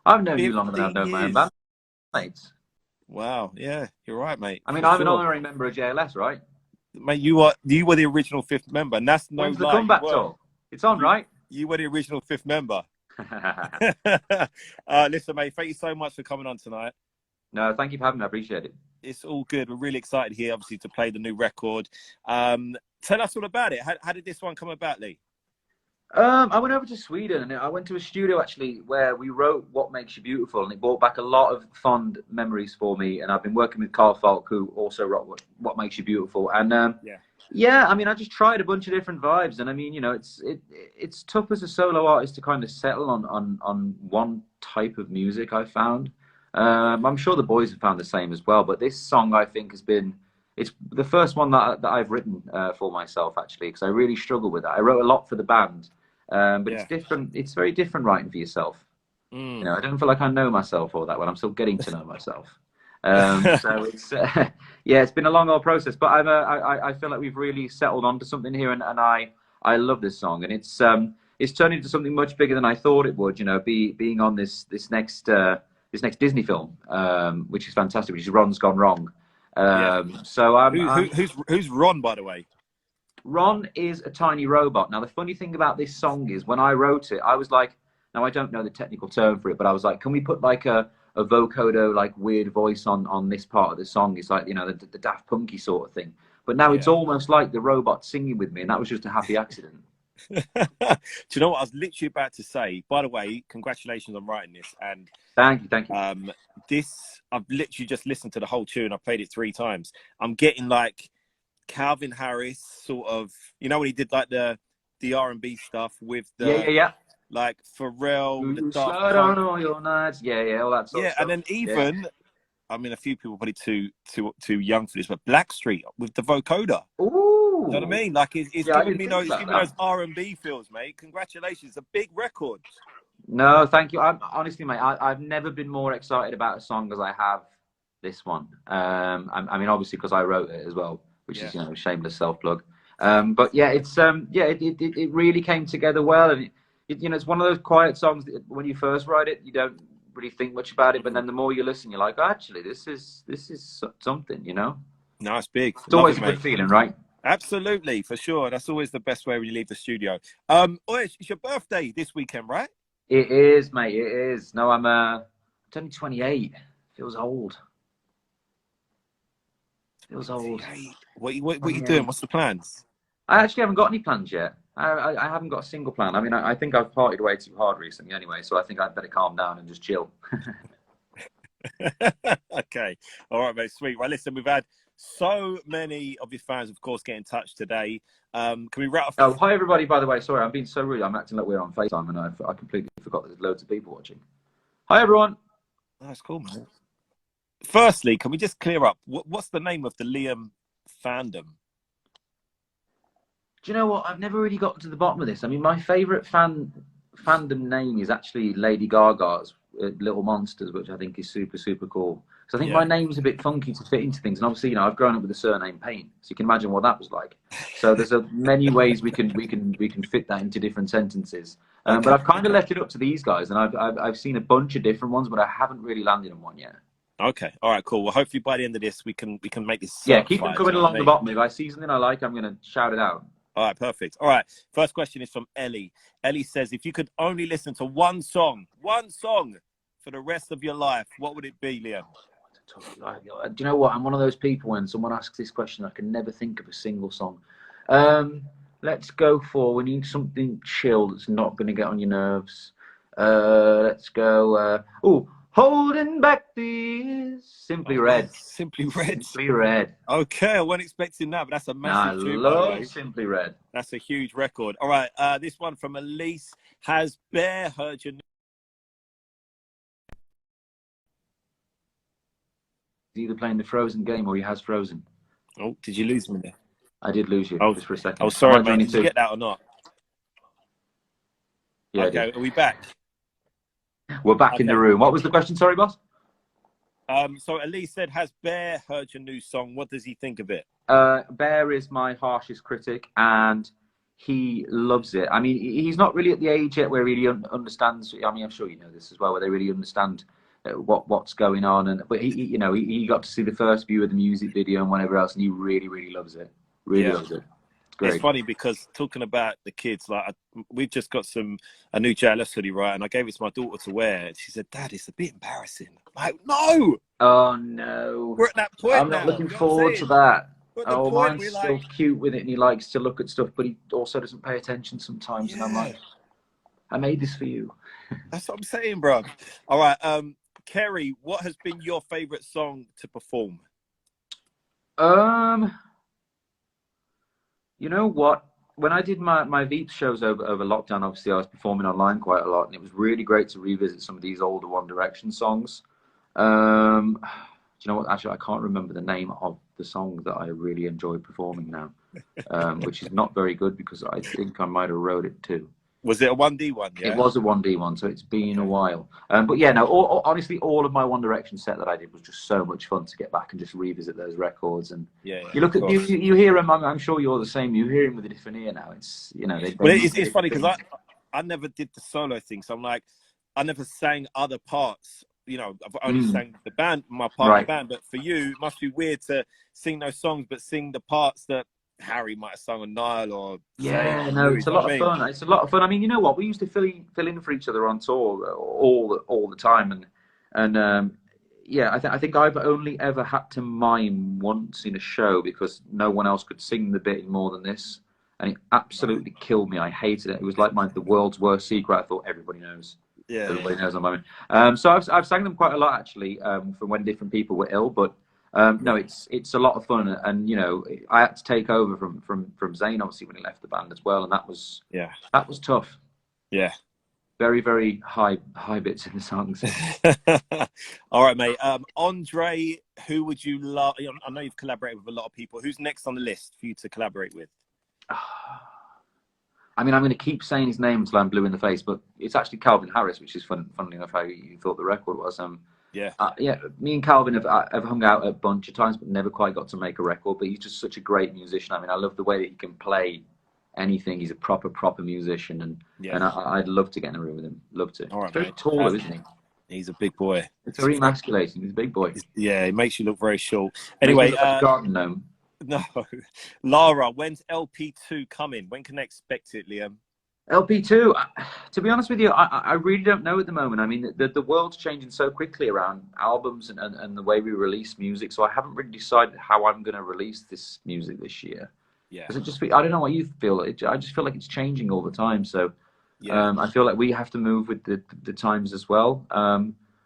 I've known you longer than I've 15 known my own years. bandmates. Wow. Yeah, you're right, mate. I mean, For I'm an sure. honorary member of JLS, right? Mate, you were the original fifth member, and that's no When's the lie. You comeback were. tour? It's on, You right? you were the original fifth member. Listen, mate, thank you so much for coming on tonight. No, thank you for having me. I appreciate it. It's all good. We're really excited here, obviously, to play the new record. Tell us all about it. How did this one come about, Lee? I went over to Sweden and I went to a studio actually where we wrote "What Makes You Beautiful," and it brought back a lot of fond memories for me. And I've been working with Carl Falk, who also wrote "What Makes You Beautiful," and yeah, I mean, I just tried a bunch of different vibes, and I mean, you know, it's tough as a solo artist to kind of settle on one type of music. I found. I'm sure the boys have found the same as well. But this song, I think, it's the first one that I've written for myself actually, because I really struggle with that. I wrote a lot for the band, but it's different. It's very different writing for yourself. You know, I don't feel like I know myself all that well. I'm still getting to know myself. So it's yeah, it's been a long old process, but I feel like we've really settled onto something here, and I love this song, and it's turned into something much bigger than I thought it would. You know, being on this next Disney film, which is fantastic, which is Ron's Gone Wrong. So who's Ron, by the way? Ron is a tiny robot. Now, the funny thing about this song is when I wrote it, I was like, now I don't know the technical term for it, but I was like, can we put like a vocoder, like weird voice on this part of the song? It's like, you know, the Daft Punky sort of thing. But now it's almost like the robot singing with me, and that was just a happy accident. Do you know what I was literally about to say? By the way, congratulations on writing this. And thank you. This, I've literally just listened to the whole tune. I played it 3 times. I'm getting like Calvin Harris sort of, you know, when he did like the R&B stuff with the like Pharrell, the Daft Punk. On all your nights. All that sort of stuff. And then even I mean, a few people probably too young for this, but Blackstreet with the vocoder. Ooh, you know what I mean? Like it's giving me those R&B feels, mate. Congratulations, it's a big record. No, thank you. Honestly, mate, I've never been more excited about a song as I have this one. I mean, obviously because I wrote it as well, which is, you know, a shameless self plug. But yeah, it's it really came together well, and you know, it's one of those quiet songs that when you first write it, you don't really think much about it, but then the more you listen, you're like, oh, actually, this is something, you know. No, it's big. It's always a good feeling, right? Absolutely, for sure. That's always the best way when you leave the studio. It's your birthday this weekend, right? It is, mate. It is. No, I'm only 28. Feels old. Feels old. What are you doing? What's the plans? I actually haven't got any plans yet. I haven't got a single plan. I mean, I think I've partied way too hard recently anyway, so I think I'd better calm down and just chill. Okay. All right, mate. Sweet. Well, listen, we've had so many of your fans, of course, get in touch today. Can we wrap up? Oh, hi, everybody, by the way. Sorry, I'm being so rude. I'm acting like we're on FaceTime, and I completely forgot that there's loads of people watching. Hi, everyone. Oh, that's cool, man. Firstly, can we just clear up? What's the name of the Liam fandom? Do you know what? I've never really got to the bottom of this. I mean, my favourite fandom name is actually Lady Gaga's Little Monsters, which I think is super, super cool. Because I think my name's a bit funky to fit into things. And obviously, you know, I've grown up with the surname Payne, so you can imagine what that was like. So there's many ways we can fit that into different sentences. But I've kind of left it up to these guys, and I've seen a bunch of different ones, but I haven't really landed on one yet. Okay, all right, cool. Well, hopefully by the end of this, we can make this. Keep them coming along the bottom. If I see something I like, I'm going to shout it out. All right, perfect. All right, first question is from Ellie. Ellie says, if you could only listen to one song for the rest of your life, what would it be, Liam? Do you know what? I'm one of those people when someone asks this question, I can never think of a single song. Let's go for, we need something chill that's not going to get on your nerves. Let's go, Holding Back the Years. Simply Red. Simply Red. Simply Red. Okay, I wasn't expecting that, but that's a massive tune. I love Simply Red. That's a huge record. All right, this one from Elise. Has Bear heard your... He's either playing the Frozen game or he has frozen. Oh, did you lose me there? I did lose you just for a second. Oh, sorry, mate. Did you get that or not? Yeah. Okay, are we back? We're back in the room. What was the question? Sorry, boss. So Elise said, has Bear heard your new song? What does he think of it? Bear is my harshest critic, and he loves it. I mean, he's not really at the age yet where he really understands. I mean, I'm sure you know this as well, where they really understand what's going on. And but you know, he got to see the first view of the music video and whatever else, and he really, really loves it. Really loves it. It's great. It's funny because talking about the kids, like we've just got a new JLS hoodie, right? And I gave it to my daughter to wear, and she said, "Dad, it's a bit embarrassing." I'm like, no. Oh no. We're at that point I'm now. not looking forward to that. Oh, Point mine's still cute with it, and he likes to look at stuff, but he also doesn't pay attention sometimes. And I'm like, I made this for you. That's what I'm saying, bro. All right, Kerry, what has been your favorite song to perform? You know what? When I did my Veep shows over lockdown, obviously I was performing online quite a lot, and it was really great to revisit some of these older One Direction songs. Do you know what? Actually, I can't remember the name of the song that I really enjoy performing now, which is not very good because I think I might have wrote it too. Was it a 1D one? Yeah, it was a 1D one, so it's been a while. But yeah, no. Honestly, all of my One Direction set that I did was just so much fun to get back and just revisit those records. And you look at you hear them. I'm sure you're the same. You hear them with a different ear now. It's it's funny because I never did the solo thing, so I'm like, I never sang other parts. You know, I've only sang the band, my part of the band. But for you, it must be weird to sing those songs, but sing the parts that Harry might have sung on Nile or it's a lot of fun. It's a lot of fun. I mean, you know what? We used to fill in for each other on tour all the time, and I think I've only ever had to mime once in a show because no one else could sing the bit more than this, and it absolutely killed me. I hated it. It was like the world's worst secret. I thought everybody knows. Everybody knows I'm miming. So I've sang them quite a lot actually, from when different people were ill, but. No, it's a lot of fun, and you know, I had to take over from Zayn obviously when he left the band as well, and that was tough. Yeah, very very high bits in the songs. All right, mate. Andre, who would you love? I know you've collaborated with a lot of people. Who's next on the list for you to collaborate with? I mean, I'm going to keep saying his name until I'm blue in the face, but it's actually Calvin Harris, which is funnily enough how you thought the record was. Me and Calvin have hung out a bunch of times, but never quite got to make a record. But he's just such a great musician. I mean, I love the way that he can play anything. He's a proper musician, and I'd love to get in a room with him. Love to. All right, he's very tall, isn't he? He's a big boy. It's very emasculating. He's a big boy. Yeah, it makes you look very short. Anyway, garden gnome. No, Lara, when's LP2 coming? When can I expect it, Liam? LP2, to be honest with you, I really don't know at the moment. I mean, the world's changing so quickly around albums and the way we release music, so I haven't really decided how I'm going to release this music this year. Yeah. Because I don't know what you feel. I just feel like it's changing all the time. So I feel like we have to move with the times as well.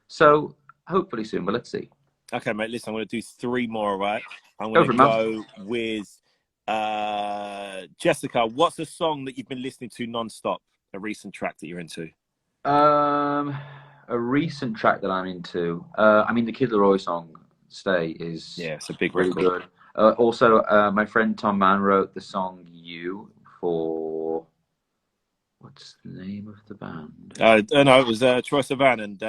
So hopefully soon, but let's see. Okay, mate, listen, I'm going to do 3 more, right? I'm going to go with... Jessica, what's a song that you've been listening to non-stop? A recent track that you're into? A recent track that I'm into. I mean, the Kid Laroi song "Stay" is it's a big really record. Good. Also, my friend Tom Mann wrote the song "You" for what's the name of the band? No, it was Troye Sivan and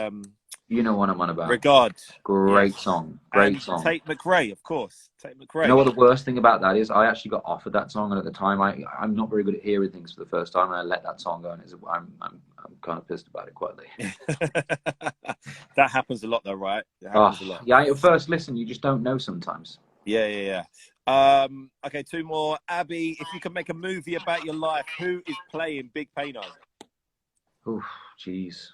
you know what I'm on about. Regard. Great song. Great song. Tate McRae, of course. Tate McRae. You know what the worst thing about that is? I actually got offered that song, and at the time, I'm not very good at hearing things for the first time, and I let that song go, and I'm kind of pissed about it quietly. That happens a lot, though, right? It happens a lot. Yeah, your first listen, you just don't know sometimes. Yeah. Okay, 2 more. Abby, if you could make a movie about your life, who is playing Big Payne? Oh, jeez.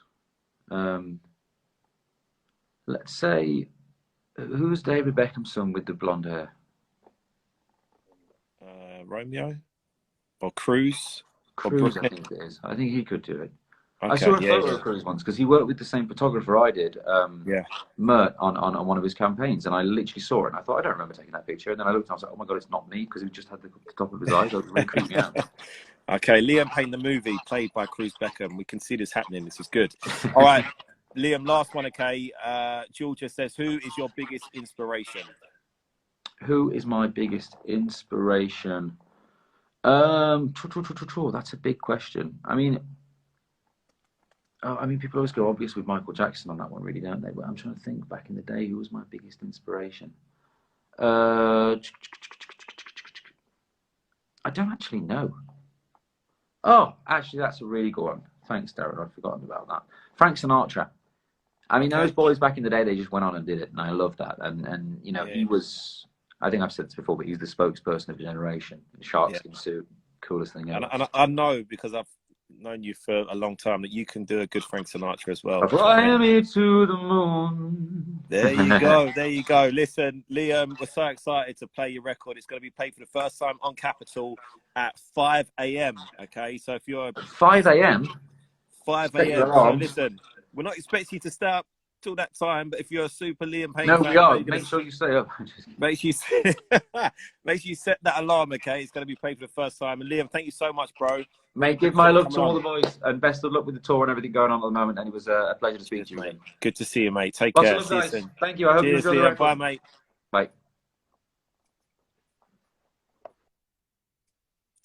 Let's say, who's David Beckham's son with the blonde hair? Romeo? Or Cruz? Cruz, I think it is. I think he could do it. Okay, I saw a photo of Cruz once because he worked with the same photographer I did, Mert, on one of his campaigns, and I literally saw it and I thought, I don't remember taking that picture. And then I looked and I was like, oh my God, it's not me, because he just had the top of his eyes. It really creeped me out. Okay, Liam Payne, the movie, played by Cruz Beckham. We can see this happening. This is good. All right, Liam, last one, okay. Georgia says, who is your biggest inspiration? Who is my biggest inspiration? That's a big question. I mean, people always go obvious with Michael Jackson on that one, really, don't they? But I'm trying to think back in the day, who was my biggest inspiration? I don't actually know. Oh, actually, that's a really good one. Thanks, Darren. I'd forgotten about that. Frank Sinatra. I mean, those boys back in the day, they just went on and did it, and I love that. And you know, he was. I think I've said this before, but he's the spokesperson of a generation. Sharkskin suit, coolest thing ever. And I know, because I've known you for a long time, that you can do a good Frank Sinatra as well. Fly me to the moon. There you go. There you go. Listen, Liam, we're so excited to play your record. It's going to be played for the first time on Capitol at 5 a.m. Okay, so if you're 5 a.m. 5 a.m. So listen, we're not expecting you to stay up till that time, but if you're a super Liam Payne fan, we are. Make sure you stay up. Make sure you set that alarm, okay? It's going to be played for the first time. And Liam, thank you so much, bro. Mate, give my love to all the boys, and best of luck with the tour and everything going on at the moment. And it was a pleasure to speak to you, mate. Good to see you, mate. Take care. See you soon. Thank you. I hope you enjoy the record. Bye, mate. Bye.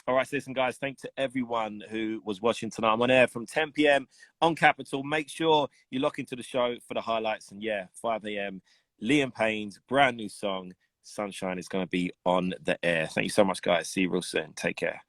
All right, so listen, guys, thanks to everyone who was watching tonight. I'm on air from 10 p.m. on Capitol. Make sure you lock into the show for the highlights. And 5 a.m. Liam Payne's brand new song, Sunshine, is going to be on the air. Thank you so much, guys. See you real soon. Take care.